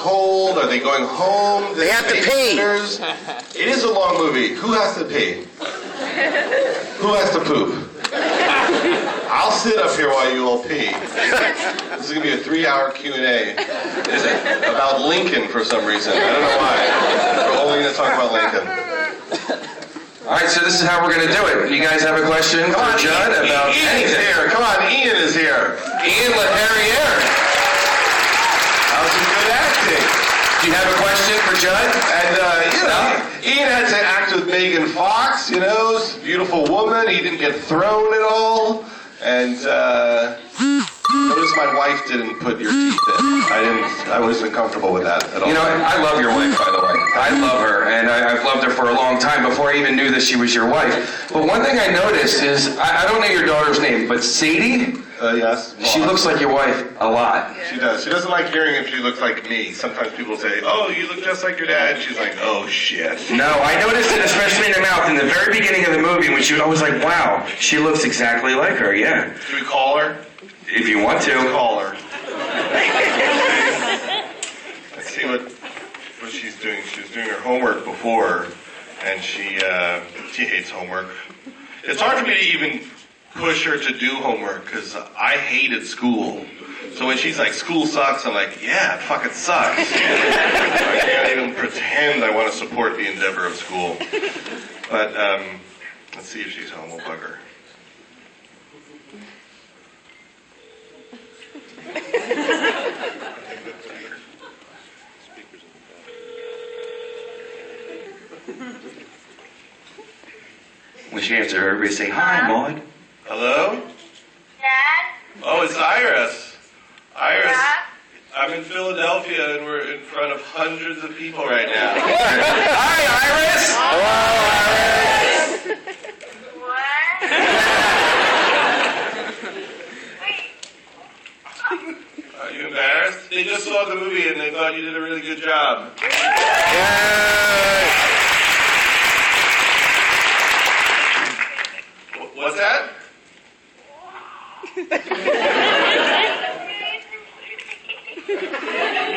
cold? Are they going home? They have to pee. Dinners? It is a long movie. Who has to pee? Who has to poop? I'll sit up here while you all pee. This is going to be a 3-hour Q&A about Lincoln for some reason. I don't know why. We're only going to talk about Lincoln. All right, so this is how we're going to do it. You guys have a question for Judd about Ian's anything? here. Come on, Ian is here. Ian LaHerriere. That was some good acting. Do you have a question for Judd? And, Ian had to act with Megan Fox, beautiful woman. He didn't get thrown at all. And, notice my wife didn't put your teeth in. I wasn't comfortable with that at all. I love your wife, by the way. I love her, and I've loved her for a long time before I even knew that she was your wife. But one thing I noticed is, I don't know your daughter's name, but Sadie? Yes. She looks like your wife a lot. She does. She doesn't like hearing if she looks like me. Sometimes people say, oh, you look just like your dad. She's like, oh, shit. No, I noticed it especially in the mouth in the very beginning of the movie when I was like, wow, she looks exactly like her, yeah. Should we call her? If you want to. Let's call her. Let's see what she's doing. She was doing her homework before, and she hates homework. It's hard for me to even push her to do homework because I hated school. So when she's like, school sucks, I'm like, yeah, it fucking sucks. I can't even pretend I want to support the endeavor of school. But let's see if she's home. We'll bug her. When she answers, everybody say, hi, Maud. Hello? Dad? Oh, it's Iris. Iris, Yeah? I'm in Philadelphia and we're in front of hundreds of people right now. Hi, Iris! Hello, Iris! What? Wait. Are you embarrassed? They just saw the movie and they thought you did a really good job. What's that?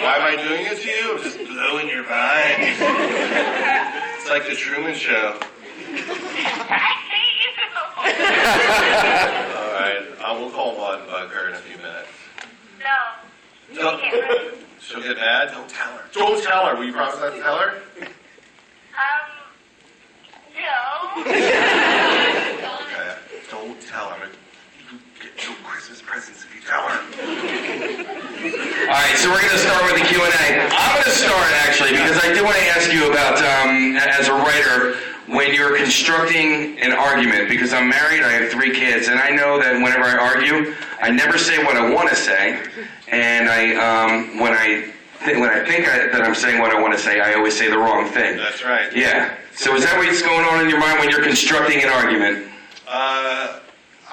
Why am I doing it to you? I'm just blowing your mind. It's like the Truman Show. I hate you. All right, I will call Maud and bug her in a few minutes. No. No. She'll get mad? Don't tell her. Don't tell her. Will you promise not to tell her? No. Okay. Don't tell her. You get no Christmas presents if you tell her. All right, so we're going to start with the Q&A. I'm going to start, actually, because I do want to ask you about, as a writer, when you're constructing an argument, because I'm married, I have 3 kids, and I know that whenever I argue, I never say what I want to say, and when I think that I'm saying what I want to say, I always say the wrong thing. That's right. Yeah. So is that what's going on in your mind when you're constructing an argument?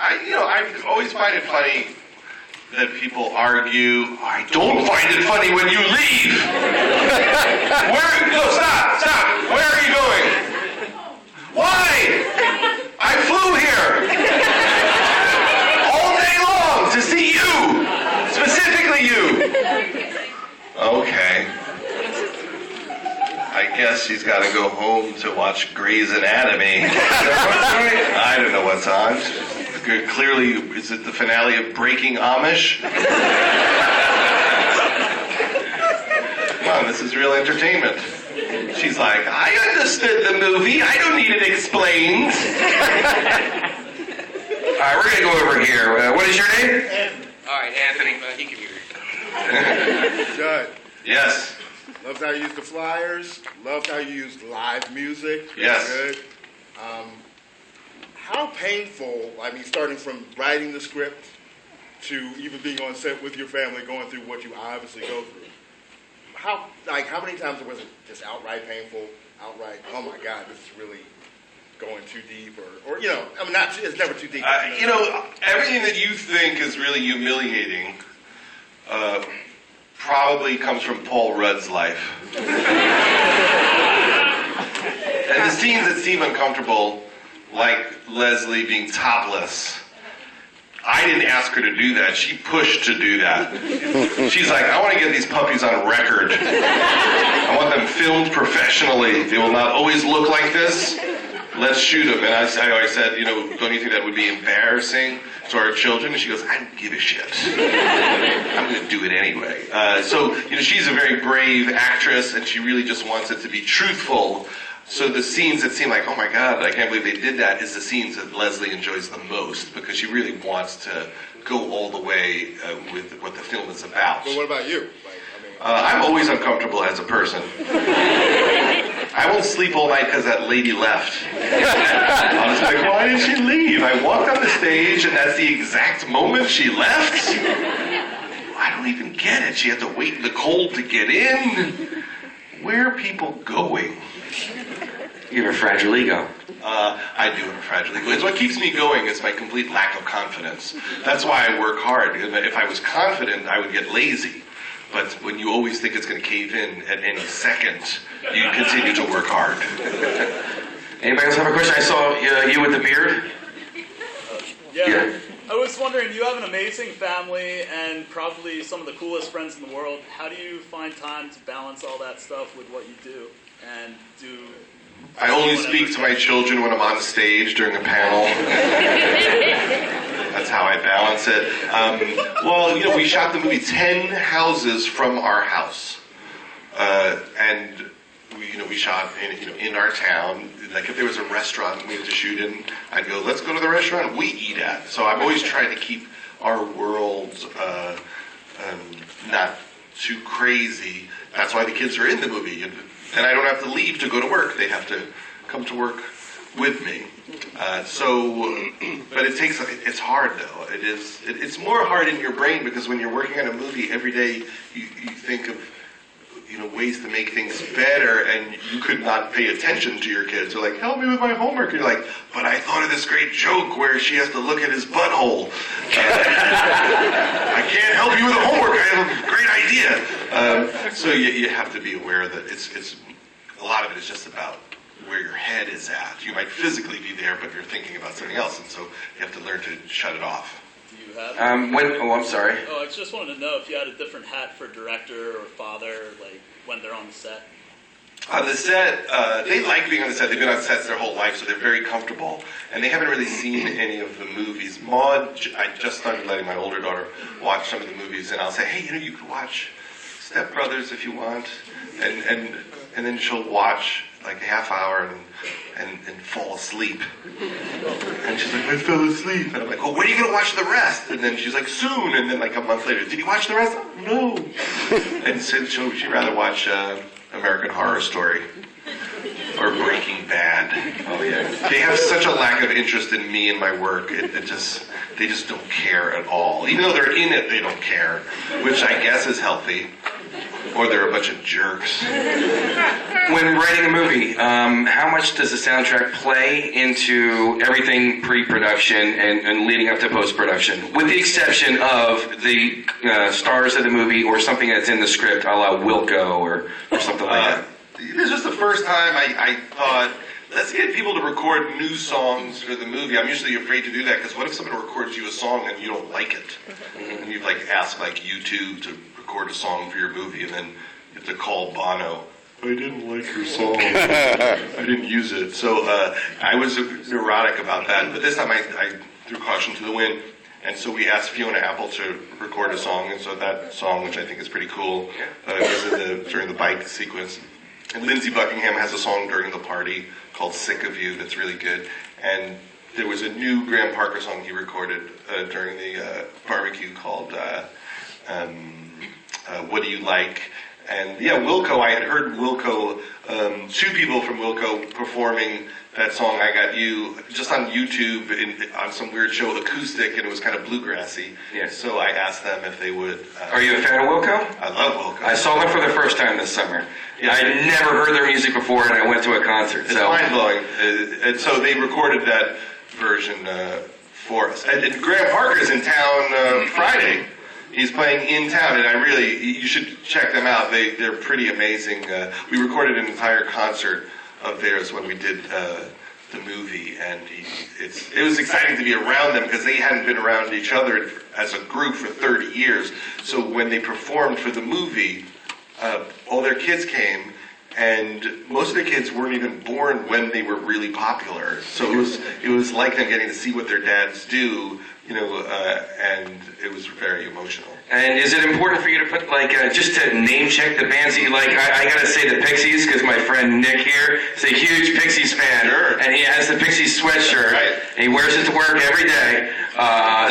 I always find it funny that people argue. I don't find it funny when you leave. No, stop. Where are you going? Why? I flew here all day long to see you, specifically you. Okay. I guess she's got to go home to watch Grey's Anatomy. I don't know what's on. Clearly, is it the finale of Breaking Amish? Come on, this is real entertainment. She's like, I understood the movie. I don't need it explained. All right, we're going to go over here. What is your name? All right, Anthony. He can hear you. Judd, Yes. loved how you used the flyers. Loved how you used live music. Yes. Good. How painful, starting from writing the script to even being on set with your family, going through what you obviously go through. How many times was it just outright painful, outright, oh my God, this is really going too deep, or it's never too deep. Everything that you think is really humiliating probably comes from Paul Rudd's life. And the scenes that seem uncomfortable, like Leslie being topless, I didn't ask her to do that. She pushed to do that. She's like, I want to get these puppies on record. I want them filmed professionally. They will not always look like this. Let's shoot them. And I said, don't you think that would be embarrassing to our children? And she goes, I don't give a shit. I'm going to do it anyway. So she's a very brave actress, and she really just wants it to be truthful. So the scenes that seem like, oh my God, I can't believe they did that, is the scenes that Leslie enjoys the most, because she really wants to go all the way with what the film is about. But what about you? I'm always uncomfortable as a person. I won't sleep all night because that lady left. I was like, why did she leave? I walked on the stage and that's the exact moment she left? I don't even get it. She had to wait in the cold to get in. Where are people going? You have a fragile ego. I do have a fragile ego. It's what keeps me going is my complete lack of confidence. That's why I work hard. If I was confident, I would get lazy. But when you always think it's going to cave in at any second, you continue to work hard. Anybody else have a question? I saw you with the beard. Yeah. I was wondering, you have an amazing family and probably some of the coolest friends in the world. How do you find time to balance all that stuff with what you do? And I only speak to my children when I'm on stage during a panel. That's how I balance it. We shot the movie 10 houses from our house. And we shot in our town. Like if there was a restaurant we had to shoot in, I'd go, let's go to the restaurant we eat at. So I'm always trying to keep our world not too crazy. That's why the kids are in the movie. And I don't have to leave to go to work. They have to come to work with me. But it's hard though. It's more hard in your brain because when you're working on a movie every day, you think of ways to make things better, and you could not pay attention to your kids. They're like, help me with my homework. And you're like, but I thought of this great joke where she has to look at his butthole. I can't help you with the homework. I have a great idea. So you have to be aware that it's a lot of it is just about where your head is at. You might physically be there, but you're thinking about something else, and so you have to learn to shut it off. do you have? I'm sorry. I just wanted to know if you had a different hat for director or father, like when they're on the set. On the set, they like being on the set. They've been on sets their whole life, so they're very comfortable. And they haven't really seen any of the movies. Maud, I just started letting my older daughter watch some of the movies, and I'll say, hey, you could watch Step Brothers if you want. And then she'll watch like a half hour and fall asleep. And she's like, I fell asleep. And I'm like, well, when are you going to watch the rest? And then she's like, soon. And then like a month later, did you watch the rest? No. And so she'd rather watch American Horror Story or Breaking Bad. Oh yeah. They have such a lack of interest in me and my work. They just don't care at all. Even though they're in it, they don't care, which I guess is healthy. Or they're a bunch of jerks. When writing a movie, how much does the soundtrack play into everything pre-production and leading up to post-production? With the exception of the stars of the movie or something that's in the script, a la Wilco or something like that. This was the first time I thought, let's get people to record new songs for the movie. I'm usually afraid to do that because what if someone records you a song and you don't like it? And you've asked U2 to record a song for your movie, and then you have to call Bono. I didn't like your song. I didn't use it. So I was neurotic about that. But this time I threw caution to the wind. And so we asked Fiona Apple to record a song. And so that song, which I think is pretty cool, was during the bike sequence. And Lindsey Buckingham has a song during the party called Sick of You that's really good. And there was a new Graham Parker song he recorded during the barbecue called What Do You Like? And Wilco, I had heard Wilco, two people from Wilco performing that song, I Got You, just on YouTube on some weird show, acoustic, and it was kind of bluegrassy. Yeah. So I asked them if they would. Are you a fan of Wilco? I love Wilco. I saw them for the first time this summer. Yeah, I had never heard their music before, and I went to a concert. It's mind-blowing. And so they recorded that version for us. And Graham Parker's in town Friday. He's playing in town, and you should check them out. They're pretty amazing. We recorded an entire concert of theirs when we did the movie, and it was exciting to be around them because they hadn't been around each other as a group for 30 years. So when they performed for the movie, all their kids came, and most of the kids weren't even born when they were really popular. So it was like them getting to see what their dads do, and it was very emotional. And is it important for you to put, just to name check the bands that you like? I gotta say the Pixies, because my friend Nick here is a huge Pixies fan. Sure. And he has the Pixies sweatshirt. Right. And he wears it to work every day.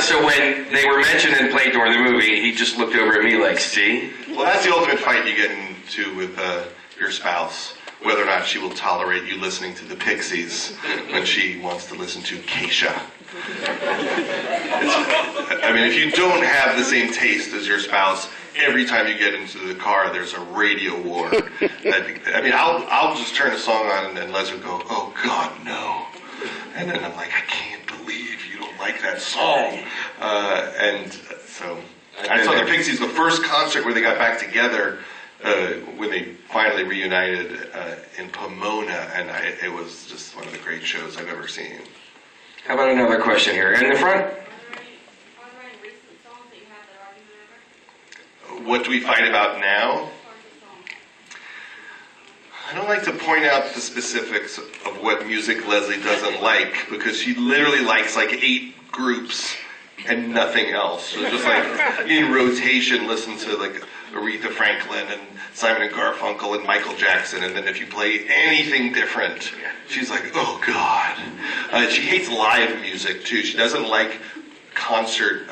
So when they were mentioned and played during the movie, he just looked over at me like, see? Well, that's the ultimate fight you get into with your spouse, whether or not she will tolerate you listening to the Pixies when she wants to listen to Keisha. If you don't have the same taste as your spouse, every time you get into the car, there's a radio war. I'll just turn a song on and Leslie will go, "Oh God, no!" And then I'm like, "I can't believe you don't like that song." And so I saw the Pixies, the first concert where they got back together. When they finally reunited in Pomona, and it was just one of the great shows I've ever seen. How about another question here? In the front? Are there any recent songs that you have that are argument over? What do we fight about now? I don't like to point out the specifics of what music Leslie doesn't like, because she literally likes 8 groups and nothing else. So just in rotation, listen to Aretha Franklin and Simon and Garfunkel and Michael Jackson, and then if you play anything different, she's like, "Oh God." She hates live music too. She doesn't like concert,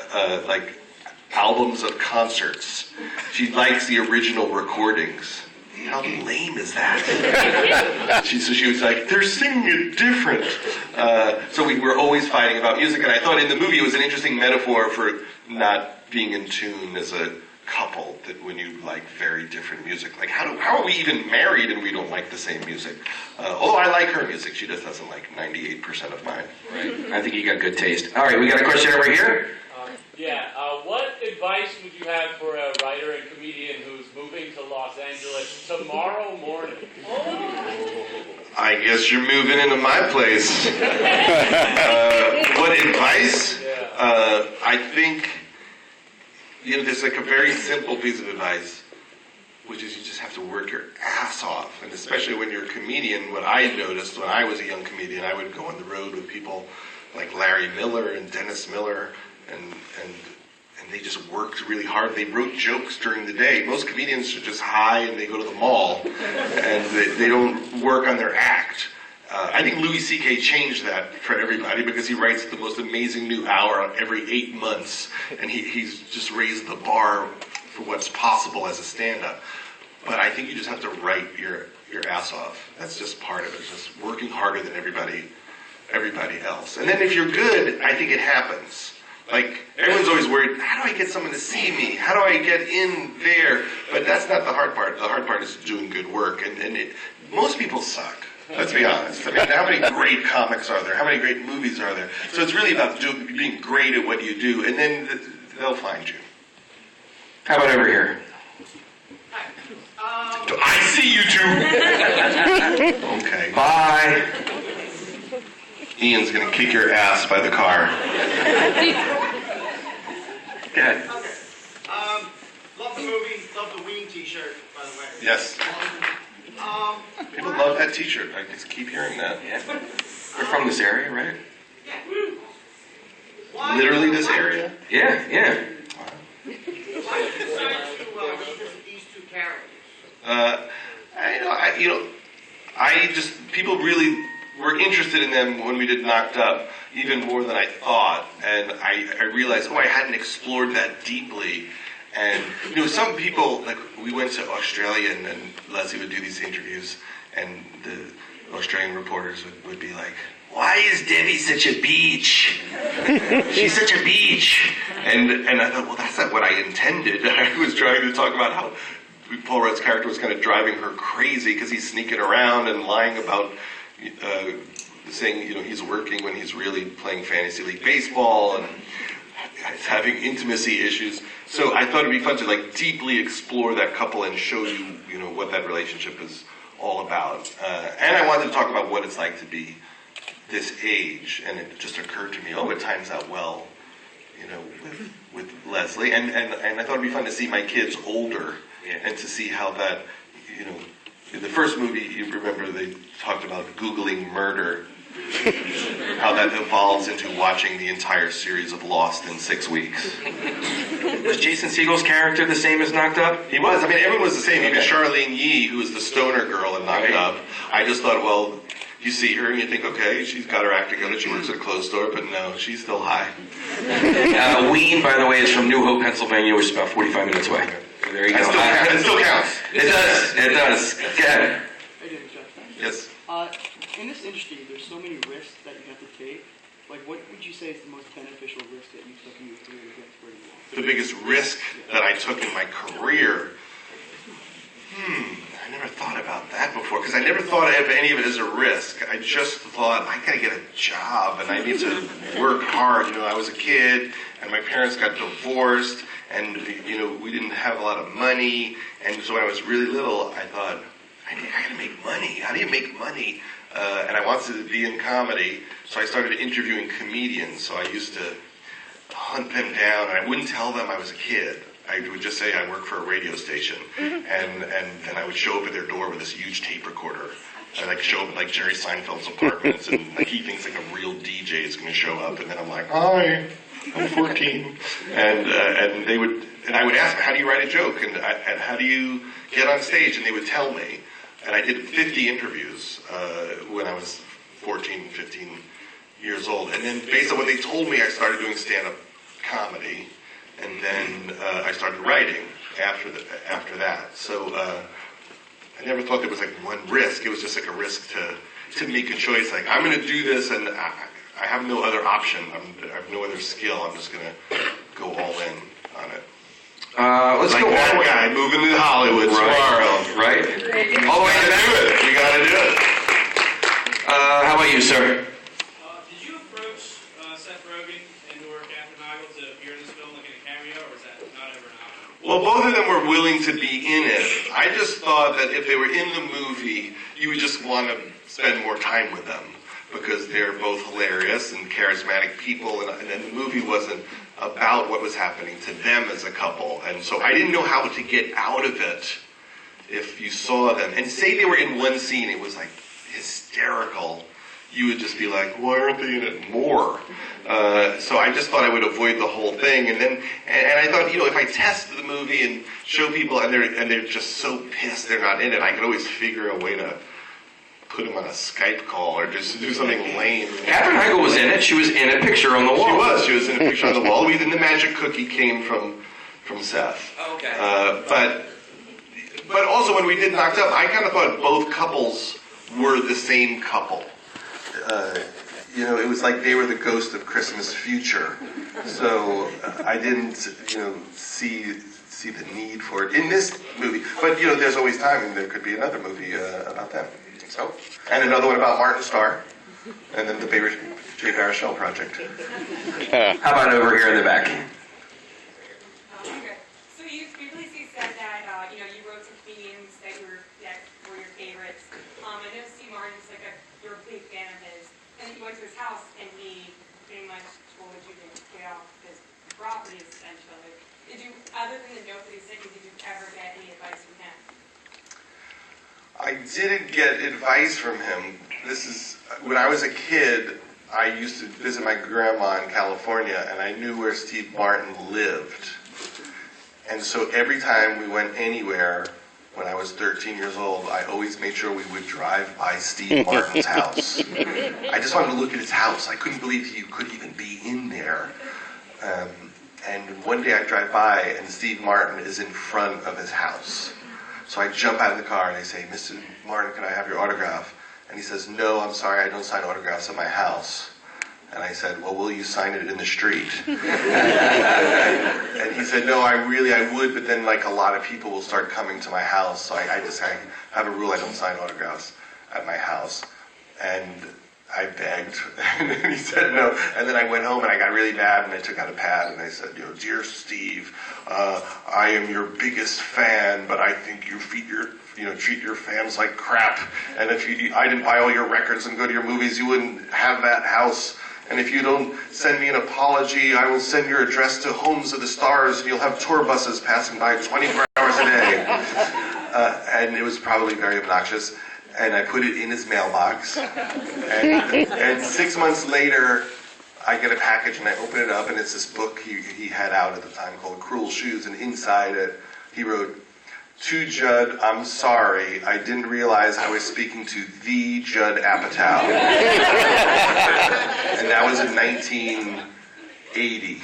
albums of concerts. She likes the original recordings. How lame is that? So she was like, "They're singing it different." So we were always fighting about music, and I thought in the movie it was an interesting metaphor for not being in tune as a couple, that when you like very different music, how are we even married and we don't like the same music? Although I like her music, she just doesn't like 98% of mine. Right. I think you got good taste. All right, we got a question over here. What advice would you have for a writer and comedian who's moving to Los Angeles tomorrow morning? I guess you're moving into my place. What advice? I think there's a very simple piece of advice, which is you just have to work your ass off. And especially when you're a comedian, what I noticed when I was a young comedian, I would go on the road with people like Larry Miller and Dennis Miller, and they just worked really hard. They wrote jokes during the day. Most comedians are just high and they go to the mall, and they don't work on their act. I think Louis C.K. changed that for everybody, because he writes the most amazing new hour every 8 months, and he's just raised the bar for what's possible as a stand-up. But I think you just have to write your ass off. That's just part of it, just working harder than everybody else. And then if you're good, I think it happens. Everyone's always worried, how do I get someone to see me? How do I get in there? But that's not the hard part. The hard part is doing good work, and most people suck. Let's be honest. How many great comics are there? How many great movies are there? So it's really about being great at what you do, and then they'll find you. How about over here? I see you two. Okay. Bye. Ian's going to kick your ass by the car. Go ahead. Okay. Love the movie. Love the Ween T-shirt, by the way. Yes. People love that T-shirt. I just keep hearing that. Yeah. We're from this area, right? Yeah. Literally this area? Yeah. Why did you decide to revisit these 2 characters? People really were interested in them when we did Knocked Up, even more than I thought. And I realized, I hadn't explored that deeply. And, some people, we went to Australia, and Leslie would do these interviews, and the Australian reporters would be like, "Why is Debbie such a beach? She's such a beach." And I thought, well, that's not what I intended. I was trying to talk about how Paul Rudd's character was kind of driving her crazy because he's sneaking around and lying about saying, he's working when he's really playing fantasy league baseball, and having intimacy issues. So I thought it'd be fun to deeply explore that couple and show you, what that relationship is all about. And I wanted to talk about what it's like to be this age, and it just occurred to me, oh, it times out well, with Leslie, and I thought it'd be fun to see my kids older, and to see how that, in the first movie, you remember they talked about Googling murder, how that evolves into watching the entire series of Lost in 6 weeks. Was Jason Segel's character the same as Knocked Up? He was. I mean, everyone was the same. Even Charlene Yee, who was the stoner girl in Knocked Up. I just thought, well, you see her and you think, okay, she's got her act together. She works at a clothes store, but no, she's still high. Ween, by the way, is from New Hope, Pennsylvania, which is about 45 minutes away. So there you go. It still counts. It does. It does. Go ahead. Hey, David, Jeff. Yes. In this industry, there's so many risks that you have to take. Like, what would you say is the most beneficial risk that you took in your career to get to where you are? The biggest risk that I took in my career? I never thought about that before, because I never thought of any of it as a risk. I just thought, I gotta get a job, and I need to work hard. I was a kid, and my parents got divorced, and, we didn't have a lot of money, and so when I was really little, I thought, I gotta make money. How do you make money? And I wanted to be in comedy, so I started interviewing comedians. So I used to hunt them down, and I wouldn't tell them I was a kid. I would just say I work for a radio station, and then I would show up at their door with this huge tape recorder. I'd show up at Jerry Seinfeld's apartments, and he thinks a real DJ is going to show up, and then I'm like, hi, I'm 14, and they would, and I would ask them, how do you write a joke, and how do you get on stage, and they would tell me. And I did 50 interviews when I was 14, 15 years old. And then based on what they told me, I started doing stand-up comedy. And then I started writing after that. So I never thought there was one risk. It was just a risk to make a choice. I'm going to do this, and I have no other option. I have no other skill. I'm just going to go all in on it. Let's go that on. Guy moving to Hollywood tomorrow. Right. All the way to do it. You got to do it. How about you, sir? Did you approach Seth Rogen and or Catherine Heigl to appear in this film in a cameo, or was that not ever an option? Well, both of them were willing to be in it. I just thought that if they were in the movie, you would just want to spend more time with them, because they're both hilarious and charismatic people, and then the movie wasn't about what was happening to them as a couple. And so I didn't know how to get out of it if you saw them. And say they were in one scene, it was hysterical. You would just be like, why aren't they in it more? So I just thought I would avoid the whole thing. And I thought, if I test the movie and show people and they're just so pissed they're not in it, I could always figure a way to put them on a Skype call or just do something lame. Catherine Heigl was in it. She was in a picture on the wall. She was in a picture on the wall. Even the magic cookie came from Seth. Oh, okay. But also when we did Knocked Up, I kind of thought both couples were the same couple. It was like they were the ghost of Christmas future. So I didn't, see the need for it in this movie. But, there's always time, and there could be another movie about them. So, and another one about Martin Starr, and then the Jay Baruchel project. How about over here in the back? Okay. So you previously said that you wrote some themes that were your favorites. I know Steve Martin's you're a big fan of his, and you went to his house and he pretty much told you to get off his property essentially. Did you, other than the note that he sent you, did you ever get any advice from him? I didn't get advice from him. When I was a kid, I used to visit my grandma in California, and I knew where Steve Martin lived. And so every time we went anywhere, when I was 13 years old, I always made sure we would drive by Steve Martin's house. I just wanted to look at his house. I couldn't believe he could even be in there. And one day I drive by, and Steve Martin is in front of his house. So I jump out of the car and I say, Mr. Martin, can I have your autograph? And he says, no, I'm sorry, I don't sign autographs at my house. And I said, well, will you sign it in the street? And he said, no, I would, but then a lot of people will start coming to my house. So I have a rule, I don't sign autographs at my house. And I begged, and he said no. And then I went home and I got really mad and I took out a pad and I said, "Dear Steve, I am your biggest fan, but I think you treat your fans like crap. And if I didn't buy all your records and go to your movies, you wouldn't have that house. And if you don't send me an apology, I will send your address to Homes of the Stars, and you'll have tour buses passing by 24 hours a day." And it was probably very obnoxious. And I put it in his mailbox. And 6 months later, I get a package and I open it up, and it's this book he had out at the time called Cruel Shoes. And inside it, he wrote, "To Judd, I'm sorry. I didn't realize I was speaking to the Judd Apatow." And that was in 1980,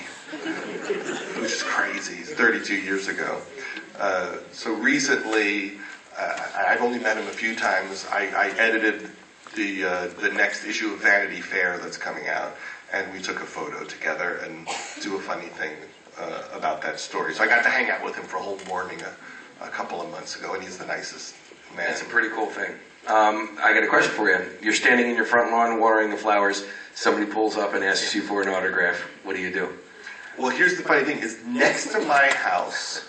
which is crazy. It's 32 years ago. So recently, I've only met him a few times. I edited the next issue of Vanity Fair that's coming out, and we took a photo together and do a funny thing about that story. So I got to hang out with him for a whole morning a couple of months ago, and he's the nicest man. That's a pretty cool thing. I got a question for you. You're standing in your front lawn watering the flowers. Somebody pulls up and asks you for an autograph. What do you do? Well, here's the funny thing: is next to my house,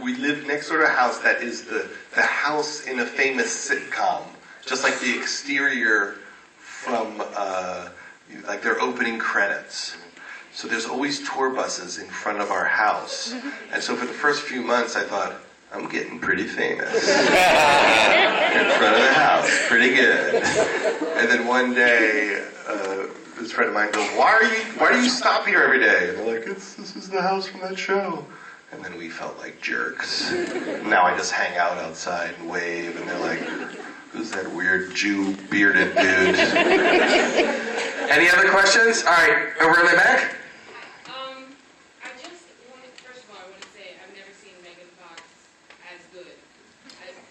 we live next door to a house that is the house in a famous sitcom, just like the exterior from like their opening credits. So there's always tour buses in front of our house. And so for the first few months, I thought, I'm getting pretty famous in front of the house. Pretty good. And then one day, this friend of mine goes, why do you stop here every day? And they're like, this is the house from that show. And then we felt like jerks. Now I just hang out outside and wave, and they're like, who's that weird Jew bearded dude? Any other questions? All right, over in the back. I just wanted, first of all, I want to say I've never seen Megan Fox as good.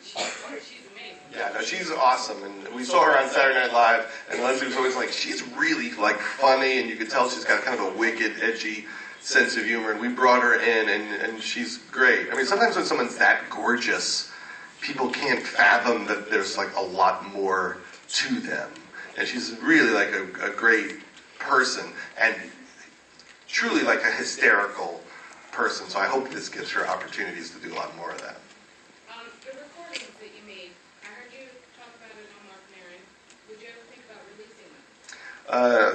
She's amazing. Yeah, no, she's awesome, and we saw her on Saturday Night Live, and Leslie was always like, she's really like funny, and you could tell she's got kind of a wicked, edgy sense of humor, and we brought her in, and she's great. I mean, sometimes when someone's that gorgeous, people can't fathom that there's like a lot more to them. And she's really like a great person, and truly like a hysterical person. So I hope this gives her opportunities to do a lot more of that. The recordings that you made, I heard you talk about it on Mark Maron. Would you ever think about releasing them?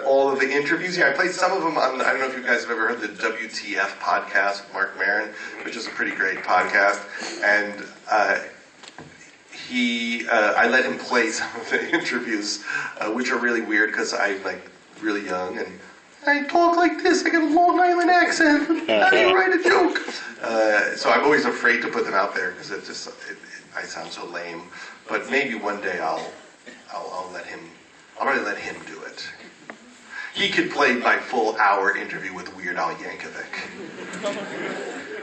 All of the interviews, yeah, I played some of them on, I don't know if you guys have ever heard the WTF podcast with Mark Maron, which is a pretty great podcast. And I let him play some of the interviews, which are really weird because I'm like really young and I talk like this. I get a Long Island accent. How do you write a joke? So I'm always afraid to put them out there because I sound so lame. But maybe one day I'll let him. I'll really let him do it. He could play my full hour interview with Weird Al Yankovic.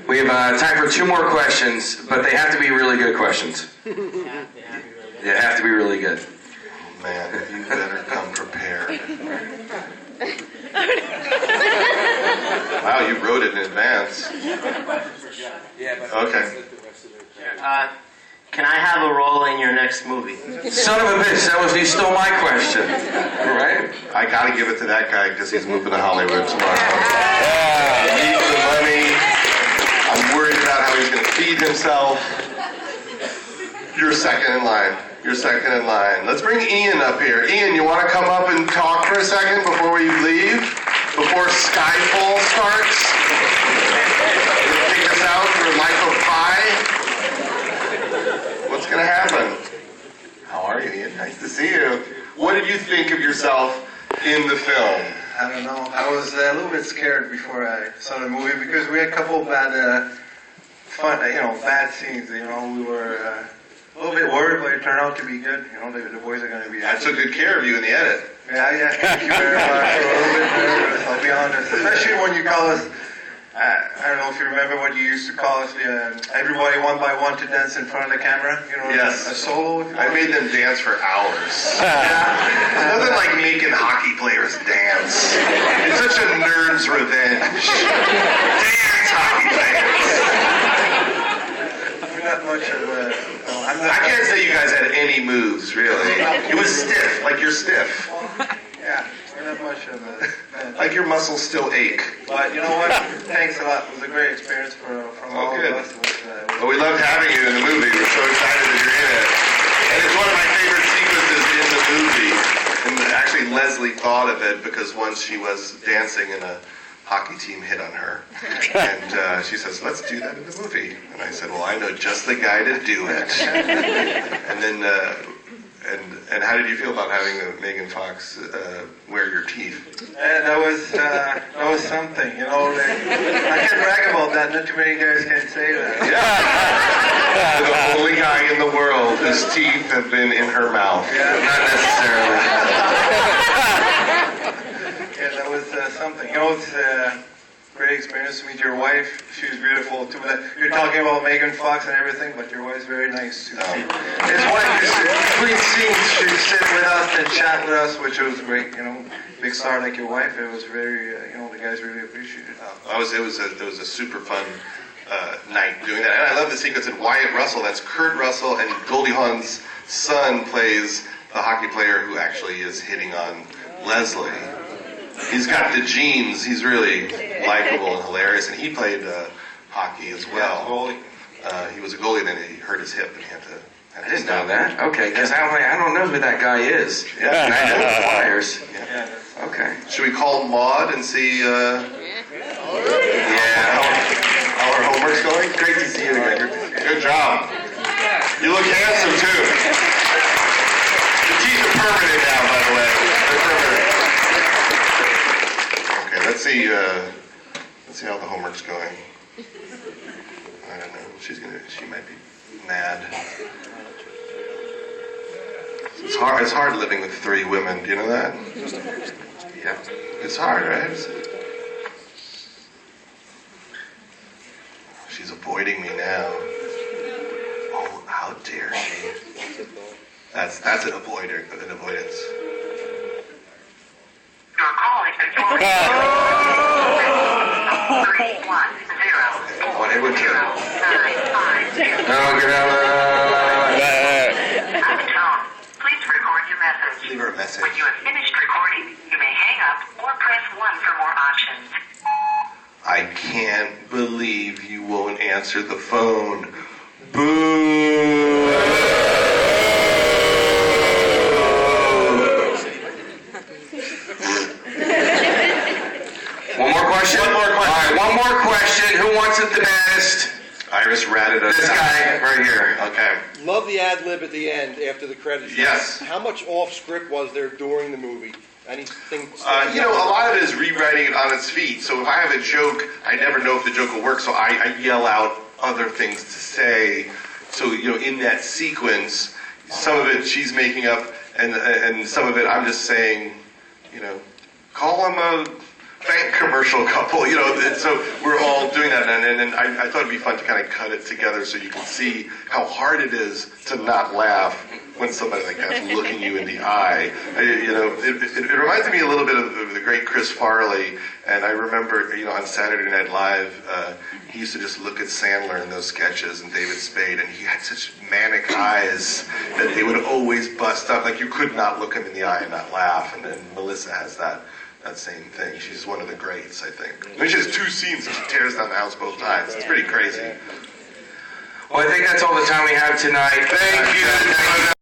We have time for 2 more questions, but they have to be really good questions. They have to be really good. Oh, man, you better come prepared. Wow, you wrote it in advance. Okay. Can I have a role in your next movie? Son of a bitch, you stole my question. All right? I gotta give it to that guy because he's moving to Hollywood tomorrow. He needs the money. I'm worried about how he's going to feed himself. You're second in line. You're second in line. Let's bring Ian up here. Ian, you want to come up and talk for a second before we leave? Before Skyfall starts? Take us out for Life of Pi? What's going to happen? How are you, Ian? Nice to see you. What did you think of yourself in the film? I don't know. I was a little bit scared before I saw the movie because we had a couple of bad scenes. We were a little bit worried, but it turned out to be good. The boys are going to be. I took good care of you in the edit. Yeah. Thank you very much. A little bit nervous, I'll be honest. Especially when you call us. I don't know if you remember what you used to call us. Everybody one by one to dance in front of the camera. Yes. A solo. I made them dance for hours. Nothing like making hockey players dance. It's such a nerd's revenge. Dance, hockey players. We're not much of a. I can't say you guys had any moves, really. It was stiff. Like your you're stiff. Yeah, we're not much of a... Like your muscles still ache. But you know what? Thanks a lot. It was a great experience from all good. of us. Well, we loved having you in the movie. We're so excited that you're in it. And it's one of my favorite sequences in the movie. And actually, Leslie thought of it because once she was dancing and a hockey team hit on her. And she says, let's do that in the movie. And I said, well, I know just the guy to do it. And then... And how did you feel about having Megan Fox wear your teeth? That was something, you know. I can brag about that. Not too many guys can say that. Yeah. The only guy in the world whose teeth have been in her mouth. Yeah. Not necessarily. Yeah, that was something. You know, it's a great experience to meet your wife. She was beautiful too. You're talking about Megan Fox and everything, but your wife's very nice too. His wife, between scenes, she'd sit with us and chat with us, which was great. You know, big star like your wife. It was very, the guys really appreciated it. It was a super fun night doing that. And I love the sequence in Wyatt Russell. That's Kurt Russell, and Goldie Hawn's son plays the hockey player who actually is hitting on Leslie. He's got the genes. He's really likable and hilarious, and he played hockey as well. He was a goalie, and then he hurt his hip, and he had to. I didn't know that. Okay, because I don't know who that guy is. Yeah. And I know the Flyers. Yeah. Okay. Should we call Maud and see? Yeah. How our homework's going? Great to see you again. Good job. You look handsome too. The teeth are permanent now, by the way. They're permanent. Okay, let's see how the homework's going. I don't know. She might be mad. It's hard living with 3 women. Do you know that? Yeah. It's hard, right? She's avoiding me now. Oh, how dare she? That's an avoidance. Your call has been forwarded. 310 Apatow, please record your message. Leave her a message. When you have finished recording, you may hang up or press 1 for more options. I can't believe you won't answer the phone. Boo! One more question? One more question. All right, one more question. Who wants it the best? Iris ratted us. This guy right here. Okay. Love the ad lib at the end after the credits. Yes. How much off script was there during the movie? Anything? A lot of it is rewriting it on its feet. So if I have a joke, I never know if the joke will work. So I yell out other things to say. So in that sequence, some of it she's making up, and some of it I'm just saying, call them a bank commercial couple, and so we're all doing that, and I thought it'd be fun to kind of cut it together so you can see how hard it is to not laugh when somebody like that's looking you in the eye. It reminds me a little bit of the great Chris Farley, and I remember, on Saturday Night Live, he used to just look at Sandler in those sketches and David Spade, and he had such manic eyes that they would always bust up, like you could not look him in the eye and not laugh, and Melissa has that same thing. She's one of the greats, I think. She has 2 scenes and she tears down the house both times. It's pretty crazy. Well, I think that's all the time we have tonight. Thank you.